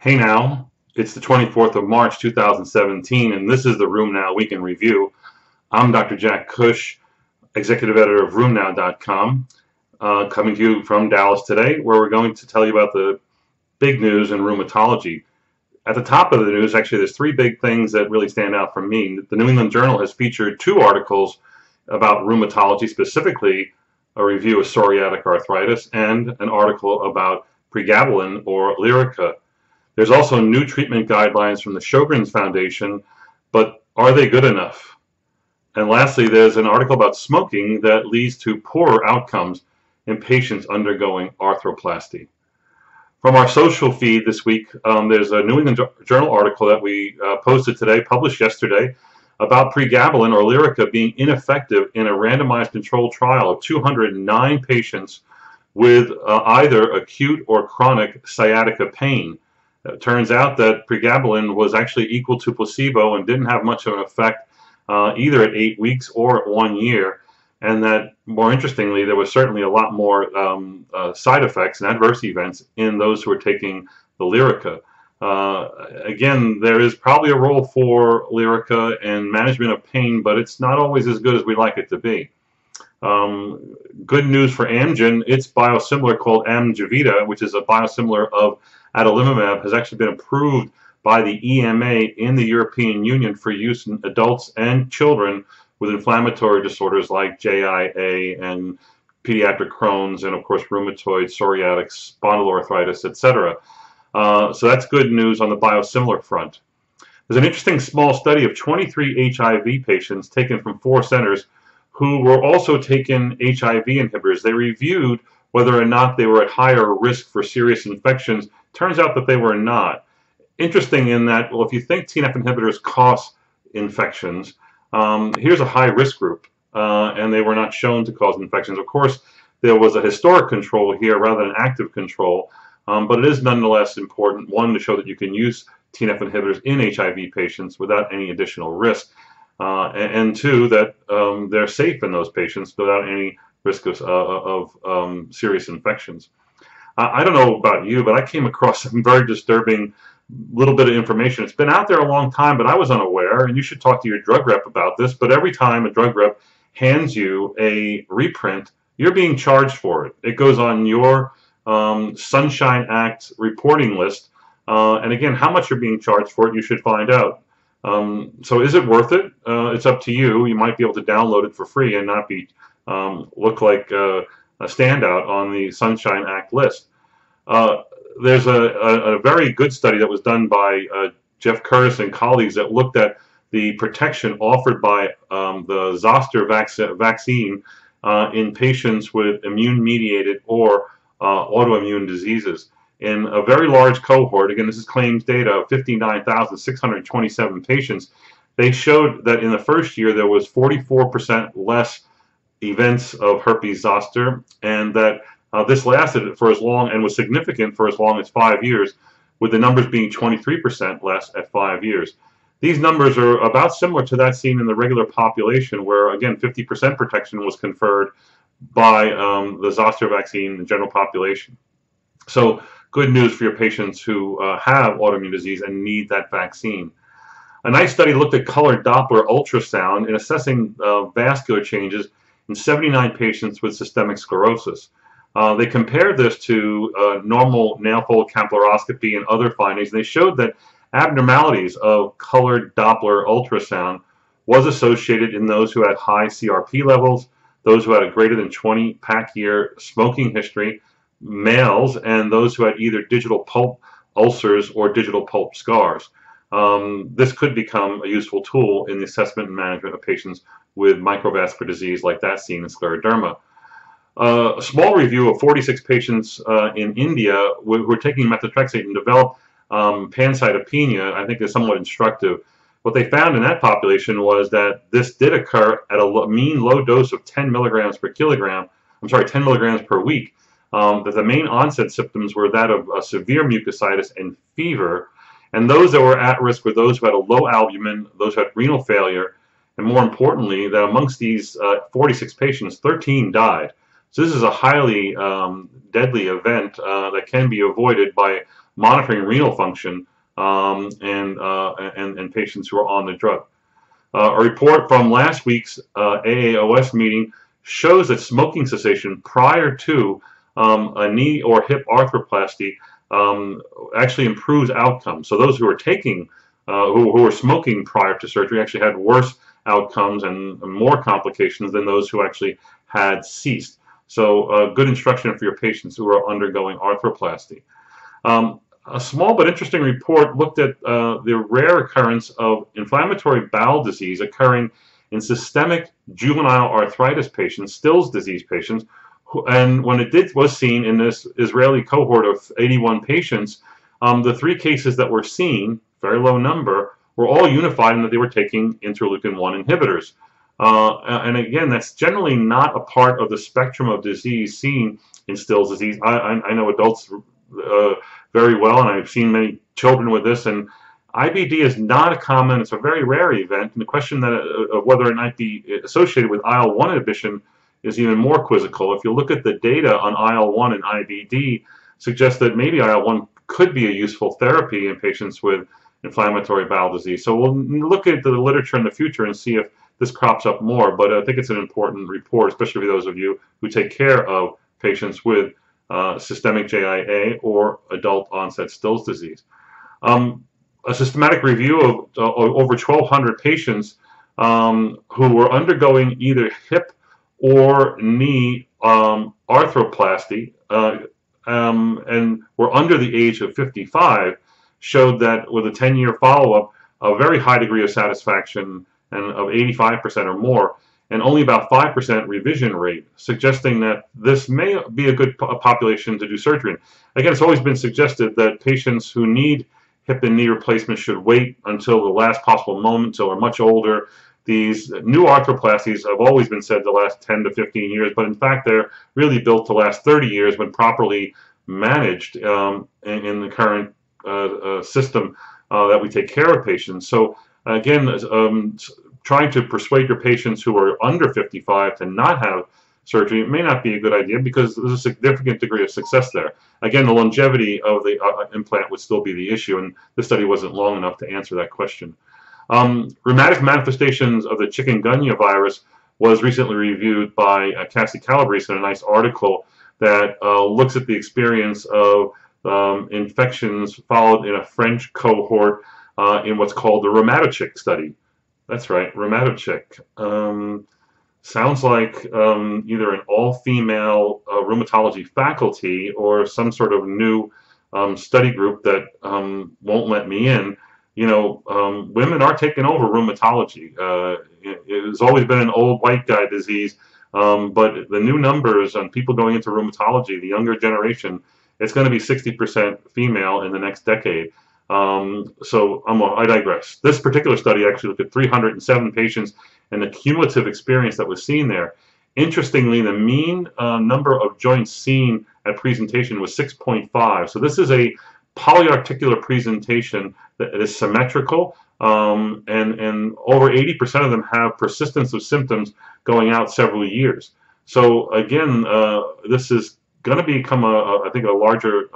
Hey now, it's the 24th of March 2017, and this is the RheumNow Week in Review. I'm Dr. Jack Cush, Executive Editor of RheumNow.com, coming to you from Dallas today, where we're going to tell you about the big news in rheumatology. At the top of the news, actually, there's three big things that really stand out for me. The New England Journal has featured two articles about rheumatology, specifically a review of psoriatic arthritis and an article about pregabalin or Lyrica. There's also new treatment guidelines from the Sjogren Foundation, but are they good enough? And lastly, there's an article about smoking that leads to poorer outcomes in patients undergoing arthroplasty. From our social feed this week, there's a New England Journal article that we posted today, published yesterday, about pregabalin or Lyrica being ineffective in a randomized controlled trial of 209 patients with either acute or chronic sciatica pain. It turns out that pregabalin was actually equal to placebo and didn't have much of an effect either at 8 weeks or at 1 year, and that, more interestingly, there was certainly a lot more side effects and adverse events in those who were taking the Lyrica. Again, there is probably a role for Lyrica in management of pain, but it's not always as good as we'd like it to be. Good news for Amgen, its biosimilar called Amgevita, which is a biosimilar of adalimumab, has actually been approved by the EMA in the European Union for use in adults and children with inflammatory disorders like JIA and pediatric Crohn's and, of course, rheumatoid, psoriatic, spondyloarthritis, etc. So that's good news on the biosimilar front. There's an interesting small study of 23 HIV patients taken from 4 centers who were also taking HIV inhibitors. They reviewed whether or not they were at higher risk for serious infections. Turns out that they were not. Interesting in that, well, if you think TNF inhibitors cause infections, here's a high-risk group, and they were not shown to cause infections. Of course, there was a historic control here rather than active control, but it is nonetheless important, one, to show that you can use TNF inhibitors in HIV patients without any additional risk, and two, that they're safe in those patients without any risk of serious infections. I don't know about you, but I came across some very disturbing little bit of information. It's been out there a long time, but I was unaware, and you should talk to your drug rep about this. But every time a drug rep hands you a reprint, you're being charged for it. It goes on your Sunshine Act reporting list. And again, how much you're being charged for it, you should find out. So is it worth it? It's up to you. You might be able to download it for free and not be look like a standout on the Sunshine Act list. There's a very good study that was done by Jeff Curtis and colleagues that looked at the protection offered by the zoster vaccine in patients with immune-mediated or autoimmune diseases. In a very large cohort, again, this is claims data of 59,627 patients, they showed that in the first year there was 44% less events of herpes zoster, and that this lasted for as long and was significant for as long as 5 years, with the numbers being 23% less at 5 years. These numbers are about similar to that seen in the regular population, where, again, 50% protection was conferred by the zoster vaccine in the general population. So good news for your patients who have autoimmune disease and need that vaccine. A nice study looked at colored Doppler ultrasound in assessing vascular changes in 79 patients with systemic sclerosis. They compared this to normal nail fold capillaroscopy and other findings. They showed that abnormalities of colored Doppler ultrasound was associated in those who had high CRP levels, those who had a greater than 20 pack year smoking history, males, and those who had either digital pulp ulcers or digital pulp scars. This could become a useful tool in the assessment and management of patients with microvascular disease like that seen in scleroderma. A small review of 46 patients in India who were taking methotrexate and developed pancytopenia, I think, is somewhat instructive. What they found in that population was that this did occur at a mean low dose of 10 milligrams per kilogram, 10 milligrams per week. That the main onset symptoms were that of severe mucositis and fever, and those that were at risk were those who had a low albumin, those who had renal failure, and more importantly, that amongst these 46 patients, 13 died. So this is a highly deadly event that can be avoided by monitoring renal function and patients who are on the drug. A report from last week's AAOS meeting shows that smoking cessation prior to a knee or hip arthroplasty actually improves outcomes. So those who are taking, who were smoking prior to surgery actually had worse outcomes and more complications than those who actually had ceased. So good instruction for your patients who are undergoing arthroplasty. A small but interesting report looked at the rare occurrence of inflammatory bowel disease occurring in systemic juvenile arthritis patients, Still's disease patients, and when it was seen in this Israeli cohort of 81 patients, the 3 cases that were seen, very low number, were all unified in that they were taking interleukin-1 inhibitors. And again, that's generally not a part of the spectrum of disease seen in Still's disease. I know adults very well, and I've seen many children with this, and IBD is not a common, it's a very rare event, and the question that of whether it might be associated with IL-1 inhibition is even more quizzical. If you look at the data on IL-1 and IBD, suggests that maybe IL-1 could be a useful therapy in patients with inflammatory bowel disease. So we'll look at the literature in the future and see if this crops up more, but I think it's an important report, especially for those of you who take care of patients with systemic JIA or adult onset Still's disease. A systematic review of over 1,200 patients who were undergoing either hip or knee arthroplasty and were under the age of 55 showed that with a 10-year follow-up, a very high degree of satisfaction and of 85% or more, and only about 5% revision rate, suggesting that this may be a good population to do surgery in. Again, it's always been suggested that patients who need hip and knee replacement should wait until the last possible moment, until they're much older. These new arthroplasties have always been said to last 10 to 15 years, but in fact they're really built to last 30 years when properly managed in the current system that we take care of patients. So again, trying to persuade your patients who are under 55 to not have surgery may not be a good idea because there's a significant degree of success there. Again, the longevity of the implant would still be the issue, and this study wasn't long enough to answer that question. Rheumatic manifestations of the chikungunya virus was recently reviewed by Cassie Calabrese in a nice article that looks at the experience of infections followed in a French cohort in what's called the rheumatology study. That's right, rheumatology. Sounds like either an all-female rheumatology faculty or some sort of new study group that won't let me in. You know, women are taking over rheumatology. It has always been an old white guy disease, but the new numbers on people going into rheumatology, the younger generation, it's going to be 60% female in the next decade. So I digress. This particular study actually looked at 307 patients and the cumulative experience that was seen there. Interestingly, the mean number of joints seen at presentation was 6.5. So this is a polyarticular presentation that is symmetrical, and over 80% of them have persistence of symptoms going out several years. So again, this is going to become, I think, a larger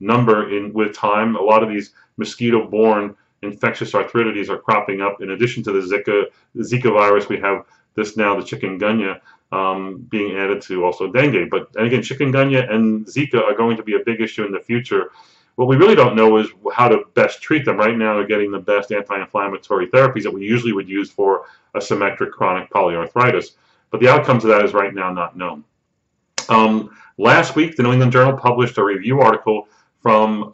number with time. A lot of these mosquito-borne infectious arthritides are cropping up. In addition to the Zika virus, we have this now, the chikungunya, being added to also dengue. But and again, chikungunya and Zika are going to be a big issue in the future. What we really don't know is how to best treat them. Right now, they're getting the best anti-inflammatory therapies that we usually would use for a symmetric chronic polyarthritis. But the outcomes of that is right now not known. Last week, the New England Journal published a review article from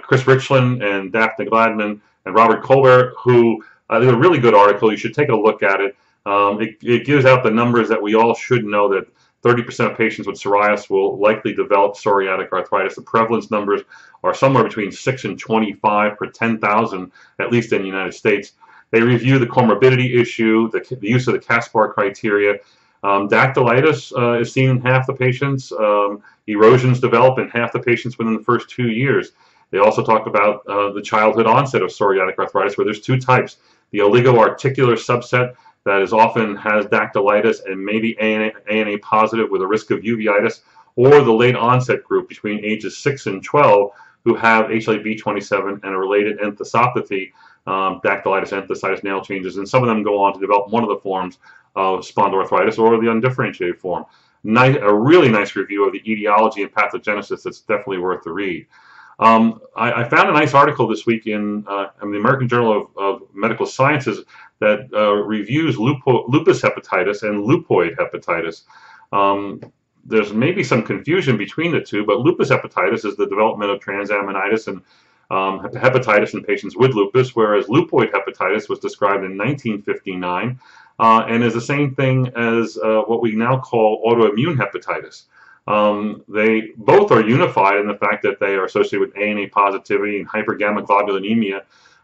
Chris Richland and Daphne Gladman and Robert Colbert, who did a really good article. You should take a look at it. It gives out the numbers that we all should know, that 30% of patients with psoriasis will likely develop psoriatic arthritis. The prevalence numbers are somewhere between 6 and 25 per 10,000, at least in the United States. They review the comorbidity issue, the use of the Caspar criteria. Dactylitis is seen in half the patients. Erosions develop in half the patients within the first 2 years. They also talk about the childhood onset of psoriatic arthritis, where there's 2 types. The oligoarticular subset that is often has dactylitis and maybe ANA positive with a risk of uveitis, or the late onset group between ages 6 and 12 who have HLA-B27 and a related enthesopathy, dactylitis, enthesitis, nail changes, and some of them go on to develop one of the forms of spondyloarthritis or the undifferentiated form. A really nice review of the etiology and pathogenesis that's definitely worth the read. I found a nice article this week in the American Journal of Medical Sciences that reviews lupus hepatitis and lupoid hepatitis. There's maybe some confusion between the two, but lupus hepatitis is the development of transaminitis and hepatitis in patients with lupus, whereas lupoid hepatitis was described in 1959 and is the same thing as what we now call autoimmune hepatitis. They both are unified in the fact that they are associated with ANA positivity and hypergammaglobulinemia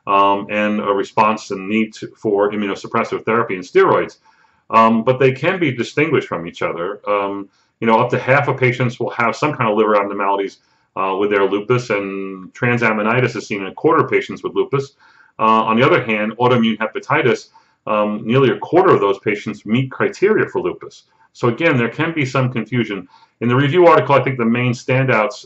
and a response and need for immunosuppressive therapy and steroids. But they can be distinguished from each other. Up to half of patients will have some kind of liver abnormalities with their lupus, and transaminitis is seen in a quarter of patients with lupus. On the other hand, autoimmune hepatitis, nearly a quarter of those patients meet criteria for lupus. So again, there can be some confusion. In the review article, I think the main standouts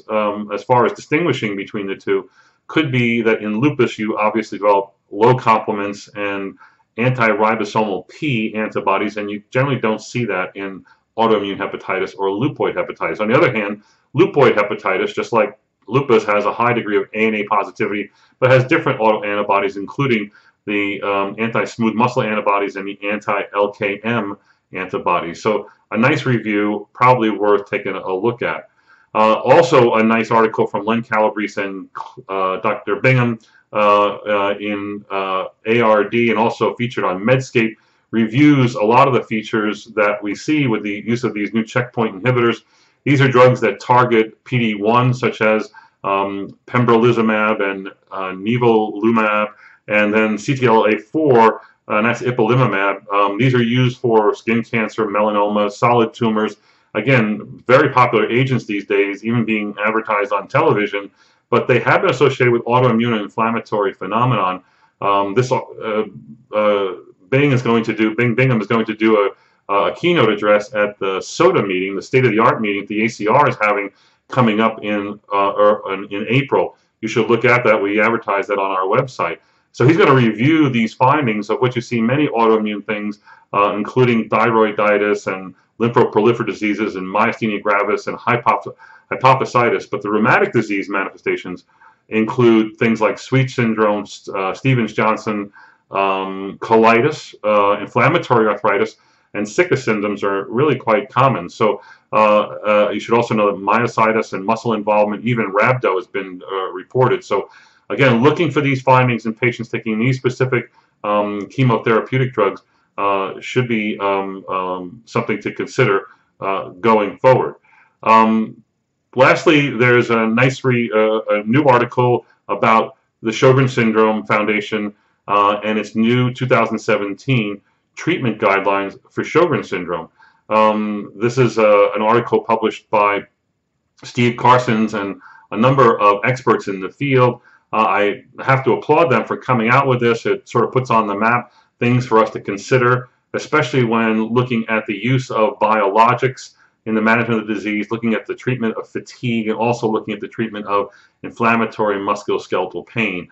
as far as distinguishing between the two could be that in lupus you obviously develop low complements and anti-ribosomal P antibodies, and you generally don't see that in autoimmune hepatitis or lupoid hepatitis. On the other hand, lupoid hepatitis, just like lupus, has a high degree of ANA positivity, but has different autoantibodies, including the anti-smooth muscle antibodies and the anti-LKM antibodies. So a nice review, probably worth taking a look at. Also, a nice article from Len Calabrese and Dr. Bingham in ARD, and also featured on Medscape, reviews a lot of the features that we see with the use of these new checkpoint inhibitors. These are drugs that target PD-1, such as pembrolizumab and nivolumab, and then CTLA-4, and that's ipilimumab. These are used for skin cancer, melanoma, solid tumors. Again, very popular agents these days, even being advertised on television, but they have been associated with autoimmune and inflammatory phenomenon. Bingham is going to do a keynote address at the SOTA meeting, the state-of-the-art meeting the ACR is having coming up in April. You should look at that. We advertise that on our website. So he's going to review these findings, of which you see many autoimmune things, including thyroiditis and lymphoproliferative diseases and myasthenia gravis and hypophysitis. But the rheumatic disease manifestations include things like Sweet syndrome, Stevens-Johnson, colitis, inflammatory arthritis, and Sicca syndromes are really quite common. So you should also know that myositis and muscle involvement, even rhabdo, has been reported. So again, looking for these findings in patients taking these specific chemotherapeutic drugs should be something to consider going forward. Lastly, there's a nice a new article about the Sjogren Syndrome Foundation and its new 2017 treatment guidelines for Sjogren Syndrome. This is an article published by Steve Carsons and a number of experts in the field. I have to applaud them for coming out with this. It sort of puts on the map things for us to consider, especially when looking at the use of biologics in the management of the disease, looking at the treatment of fatigue, and also looking at the treatment of inflammatory musculoskeletal pain.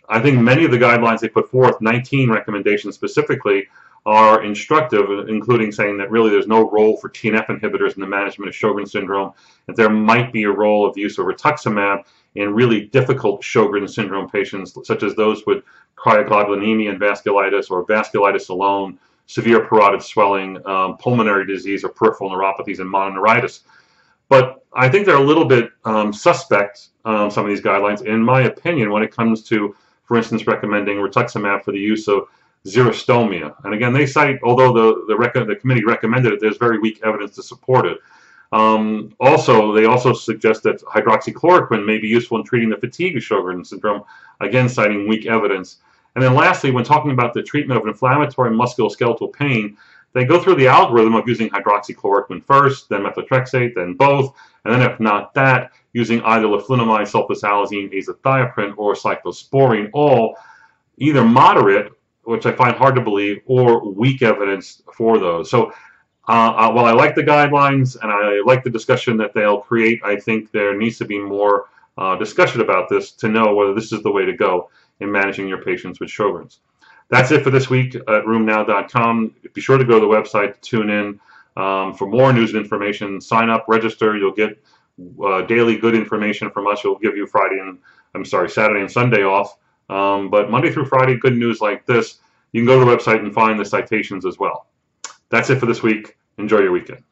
I think many of the guidelines they put forth, 19 recommendations specifically, are instructive, including saying that really there's no role for TNF inhibitors in the management of Sjogren syndrome, that there might be a role of the use of rituximab in really difficult Sjogren syndrome patients, such as those with cryoglobulinemia and vasculitis, or vasculitis alone, severe parotid swelling, pulmonary disease, or peripheral neuropathies and mononeuritis. But I think they're a little bit suspect, some of these guidelines, in my opinion, when it comes to, for instance, recommending rituximab for the use of xerostomia. And again, they cite, although the committee recommended it, there's very weak evidence to support it. They also suggest that hydroxychloroquine may be useful in treating the fatigue of Sjogren syndrome, again citing weak evidence. And then lastly, when talking about the treatment of inflammatory musculoskeletal pain, they go through the algorithm of using hydroxychloroquine first, then methotrexate, then both, and then if not that, using either leflunomide, sulfasalazine, azathioprine, or cyclosporine, all either moderate, which I find hard to believe, or weak evidence for those. So while I like the guidelines and I like the discussion that they'll create, I think there needs to be more discussion about this to know whether this is the way to go in managing your patients with Sjogren's. That's it for this week at RheumNow.com. Be sure to go to the website to tune in for more news and information. Sign up, register. You'll get daily good information from us. We'll give you Saturday and Sunday off. But Monday through Friday, good news like this. You can go to the website and find the citations as well. That's it for this week. Enjoy your weekend.